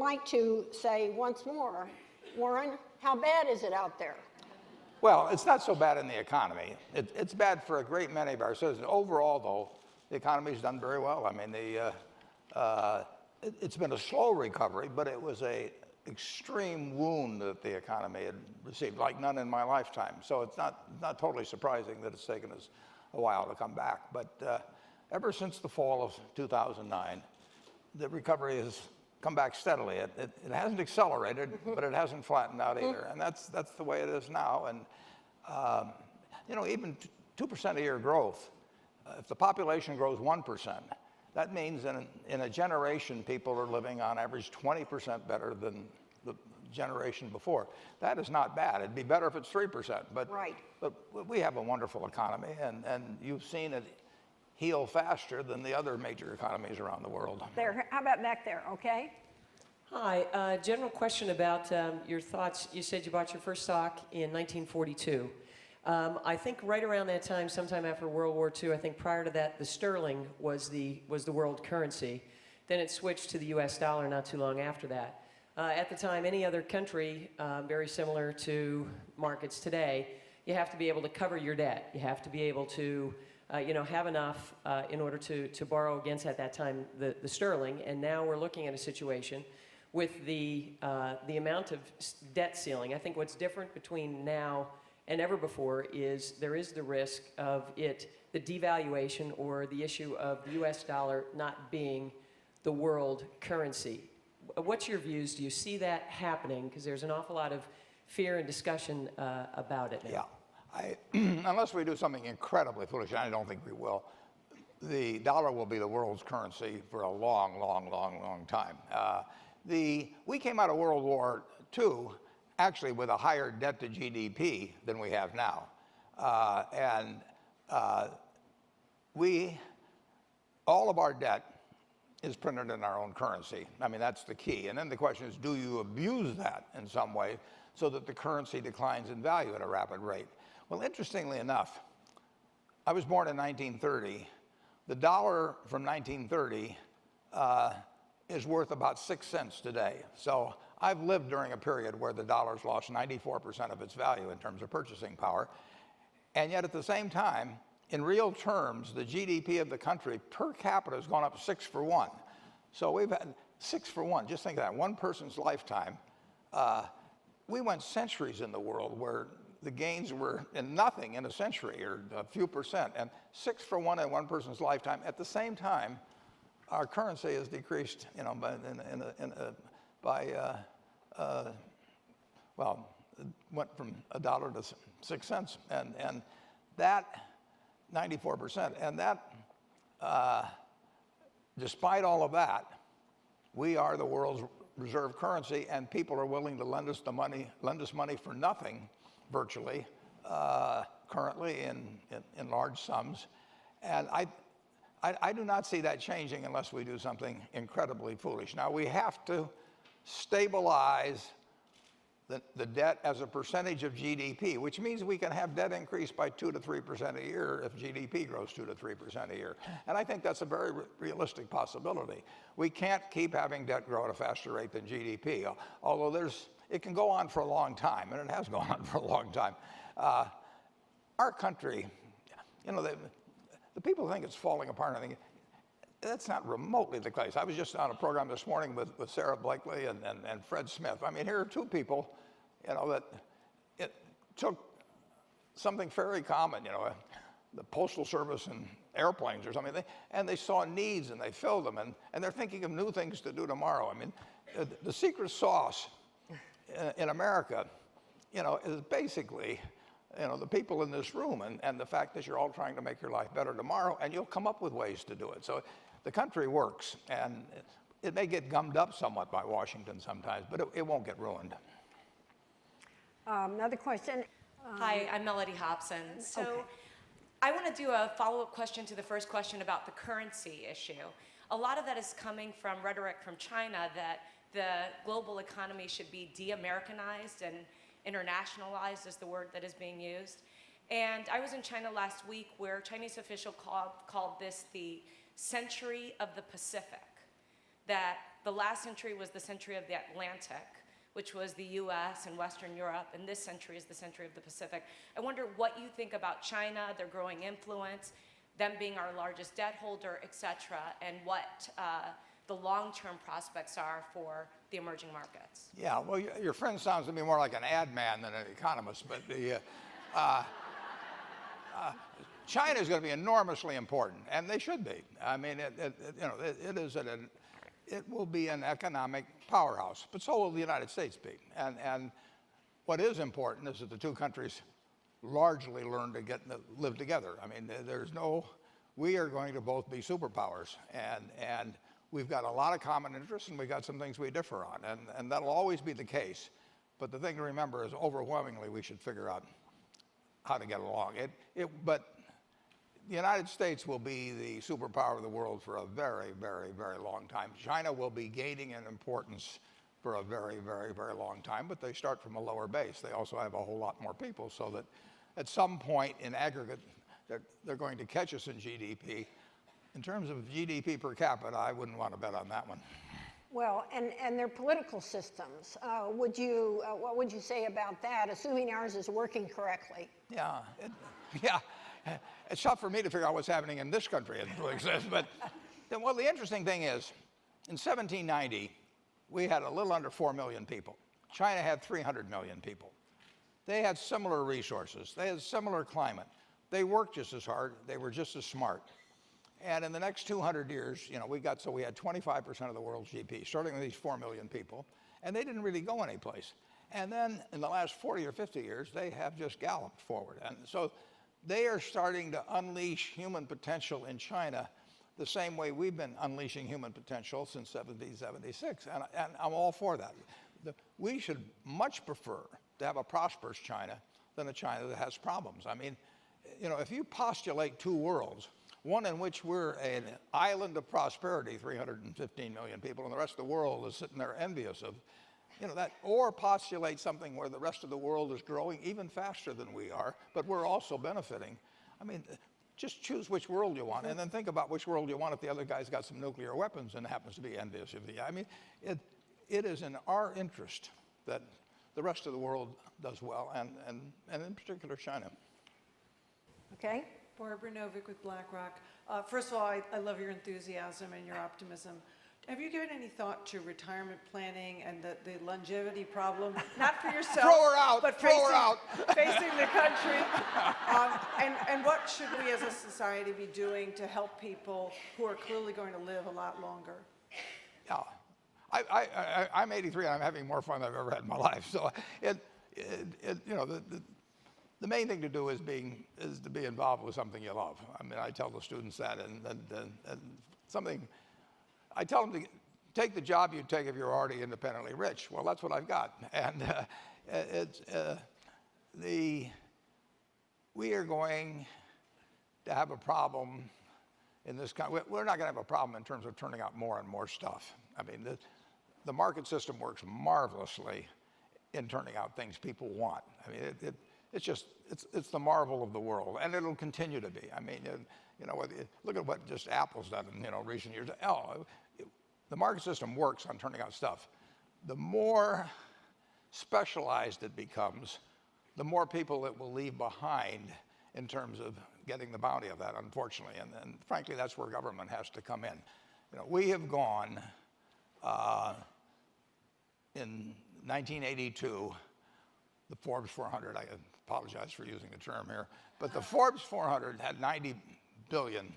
like to say once more, Warren, how bad is it out there? Well, it's not so bad in the economy. It's bad for a great many of our citizens. Overall, though, the economy's done very well. I mean, it's been a slow recovery, but it was a extreme wound that the economy had received, like none in my lifetime. So it's not totally surprising that it's taken us a while to come back. But ever since the fall of 2009, the recovery has come back steadily. It hasn't accelerated, but it hasn't flattened out either. And that's the way it is now. And you know, even 2% a year growth, if the population grows 1%, that means in a generation, people are living on average 20% better than the generation before. That is not bad. It'd be better if it's 3%. But, right. But we have a wonderful economy, and you've seen it heal faster than the other major economies around the world. There, how about back there, okay? Hi, general question about your thoughts. You said you bought your first stock in 1942. I think right around that time, sometime after World War II, I think prior to that, the sterling was the world currency. Then it switched to the US dollar not too long after that. At the time, any other country, very similar to markets today, you have to be able to cover your debt. You have to be able to you know, have enough in order to borrow against, at that time, the sterling. And now we're looking at a situation with the amount of debt ceiling. I think what's different between now and ever before is there is the risk of the devaluation or the issue of the US dollar not being the world currency. What's your views? Do you see that happening? Because there's an awful lot of fear and discussion about it now. Yeah, unless we do something incredibly foolish, and I don't think we will, the dollar will be the world's currency for a long, long, long, long time. We came out of World War II actually with a higher debt to GDP than we have now. All of our debt is printed in our own currency. I mean, that's the key. And then the question is, do you abuse that in some way so that the currency declines in value at a rapid rate? Well, interestingly enough, I was born in 1930. The dollar from 1930 is worth about 6 cents today. So I've lived during a period where the dollar's lost 94% of its value in terms of purchasing power. And yet at the same time, in real terms, the GDP of the country per capita has gone up 6 for 1. So we've had 6 for 1. Just think of that, one person's lifetime. We went centuries in the world where the gains were in nothing in a century or a few percent, and 6 for 1 in one person's lifetime. At the same time, our currency has decreased, you know, well, it went from $1 to 6 cents, and that 94%, and that, despite all of that, we are the world's reserve currency, and people are willing to lend us money for nothing, virtually, currently in large sums, and I do not see that changing unless we do something incredibly foolish. Now, we have to stabilize the debt as a percentage of GDP, which means we can have debt increase by 2 to 3% a year if GDP grows 2 to 3% a year. And I think that's a very realistic possibility. We can't keep having debt grow at a faster rate than GDP, although it can go on for a long time, and it has gone on for a long time. Our country, you know, the people think it's falling apart. I think that's not remotely the case. I was just on a program this morning with Sarah Blakely and Fred Smith. I mean, here are two people, you know, that it took something very common, you know, the Postal Service and airplanes or something, and they saw needs and they filled them, and they're thinking of new things to do tomorrow. I mean, the secret sauce in America, you know, is basically, you know, the people in this room and the fact that you're all trying to make your life better tomorrow, and you'll come up with ways to do it. So the country works, and it may get gummed up somewhat by Washington sometimes, but it won't get ruined. Another question. Hi, I'm Melody Hobson. So okay. I want to do a follow-up question to the first question about the currency issue. A lot of that is coming from rhetoric from China that the global economy should be de-Americanized and internationalized is the word that is being used. And I was in China last week where a Chinese official called this the century of the Pacific. that the last century was the century of the Atlantic, which was the US and Western Europe, and this century is the century of the Pacific. I wonder what you think about China, their growing influence, them being our largest debt holder, et cetera, and what the long-term prospects are for the emerging markets. Yeah, well, your friend sounds to me more like an ad man than an economist, but China is going to be enormously important, and they should be. I mean, it will be an economic powerhouse, but so will the United States be. And what is important is that the two countries largely learn to live together. I mean, we are going to both be superpowers, and we've got a lot of common interests, and we've got some things we differ on, and that'll always be the case. But the thing to remember is overwhelmingly we should figure out how to get along. But the United States will be the superpower of the world for a very, very, very long time. China will be gaining in importance for a very, very, very long time, but they start from a lower base. They also have a whole lot more people, so that at some point in aggregate, they're going to catch us in GDP. In terms of GDP per capita, I wouldn't want to bet on that one. Well, and their political systems, what would you say about that, assuming ours is working correctly? Yeah, it's tough for me to figure out what's happening in this country, it really exists. But well, the interesting thing is, in 1790, we had a little under 4 million people. China had 300 million people. They had similar resources. They had similar climate. They worked just as hard. They were just as smart. And in the next 200 years, we had 25% of the world's GDP, starting with these 4 million people, and they didn't really go anyplace. And then in the last 40 or 50 years, they have just galloped forward. And so they are starting to unleash human potential in China the same way we've been unleashing human potential since 1776. And I'm all for that. We should much prefer to have a prosperous China than a China that has problems. I mean, if you postulate two worlds, one in which we're an island of prosperity, 315 million people, and the rest of the world is sitting there envious of, that, or postulate something where the rest of the world is growing even faster than we are, but we're also benefiting. I mean, just choose which world you want, and then think about which world you want if the other guy's got some nuclear weapons and happens to be envious of you. I mean, it is in our interest that the rest of the world does well, and in particular China. Okay. Barbara Novick with BlackRock. First of all, I love your enthusiasm and your optimism. Have you given any thought to retirement planning and the longevity problem? Not for yourself, Throw her out, but throw her out. facing the country. And what should we as a society be doing to help people who are clearly going to live a lot longer? Yeah, I'm 83 and I'm having more fun than I've ever had in my life. So the main thing to do is to be involved with something you love. I mean, I tell the students that, and something. I tell them to take the job you'd take if you were already independently rich. Well, that's what I've got, and we are going to have a problem in this country. We're not going to have a problem in terms of turning out more and more stuff. I mean, the market system works marvelously in turning out things people want. I mean, it's the marvel of the world, and it'll continue to be. I mean, look at what just Apple's done in recent years. The market system works on turning out stuff. The more specialized it becomes, the more people it will leave behind in terms of getting the bounty of that, unfortunately. And frankly, that's where government has to come in. We have gone in 1982. The Forbes 400, I apologize for using the term here, but the Forbes 400 had 90 billion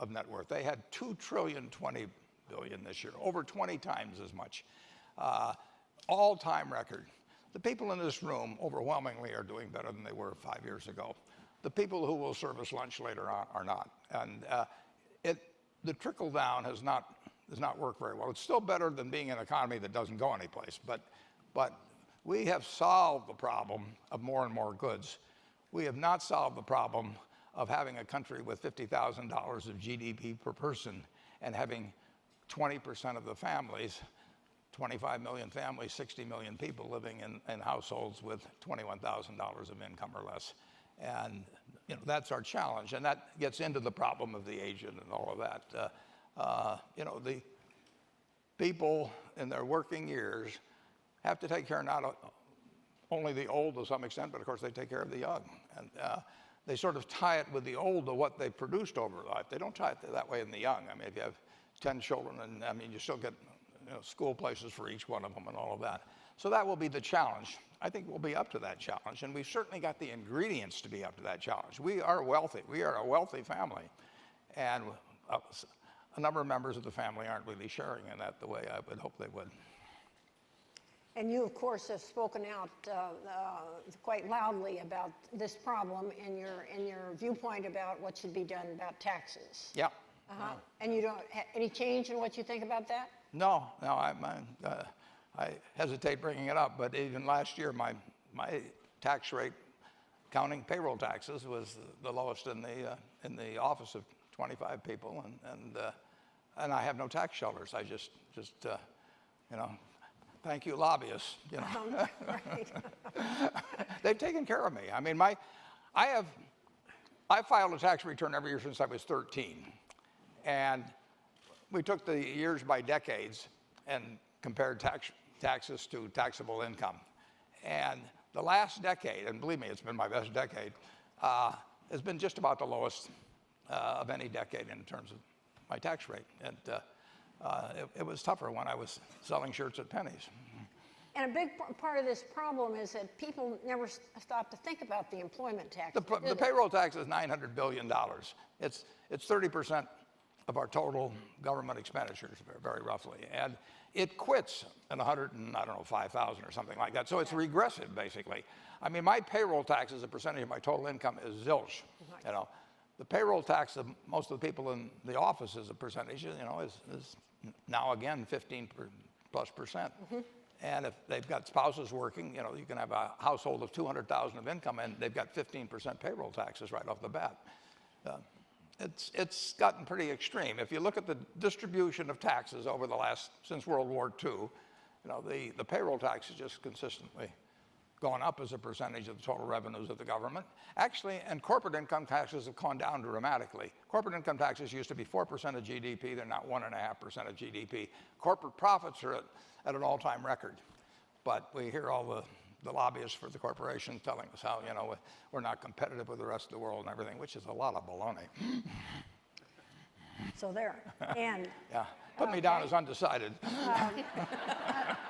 of net worth. They had 2 trillion 20 billion this year, over 20 times as much. All-time record. The people in this room overwhelmingly are doing better than they were 5 years ago. The people who will serve us lunch later on are not. And the trickle down has not worked very well. It's still better than being an economy that doesn't go anyplace, but we have solved the problem of more and more goods. We have not solved the problem of having a country with $50,000 of GDP per person and having 20% of the families, 25 million families, 60 million people living in households with $21,000 of income or less. And that's our challenge, and that gets into the problem of the aged and all of that. people in their working years have to take care not only the old to some extent, but of course they take care of the young. And they sort of tie it with the old to what they produced over life. They don't tie it that way in the young. I mean, if you have 10 children, and I mean, you still get school places for each one of them and all of that. So that will be the challenge. I think we'll be up to that challenge, and we've certainly got the ingredients to be up to that challenge. We are wealthy. We are a wealthy family, and a number of members of the family aren't really sharing in that the way I would hope they would. And you, of course, have spoken out quite loudly about this problem in your viewpoint about what should be done about taxes. Yeah. Uh-huh. And you don't any change in what you think about that? No, I hesitate bringing it up, but even last year, my tax rate, counting payroll taxes, was the lowest in the office of 25 people, and I have no tax shelters. I just thank you, lobbyists. Right. They've taken care of me. I mean, I filed a tax return every year since I was 13, and we took the years by decades and compared taxes to taxable income. And the last decade, and believe me, it's been my best decade, has been just about the lowest of any decade in terms of my tax rate. And it was tougher when I was selling shirts at Penny's. And a big part of this problem is that people never stop to think about the employment tax. The payroll tax is $900 billion. It's 30% of our total government expenditures, very roughly. And it quits at 5,000 or something like that. So it's regressive, basically. I mean, my payroll tax as a percentage of my total income is zilch. Right. The payroll tax of most of the people in the office as a percentage, is now again 15+%. Mm-hmm. And if they've got spouses working, you can have a household of 200,000 of income, and they've got 15% payroll taxes right off the bat. It's gotten pretty extreme. If you look at the distribution of taxes over since World War II, the payroll tax has just consistently gone up as a percentage of the total revenues of the government. Actually, and corporate income taxes have gone down dramatically. Corporate income taxes used to be 4% of GDP. They're now 1.5% of GDP. Corporate profits are at an all-time record. But we hear all the lobbyists for the corporations telling us how, we're not competitive with the rest of the world and everything, which is a lot of baloney. So there. And yeah, put me down as undecided.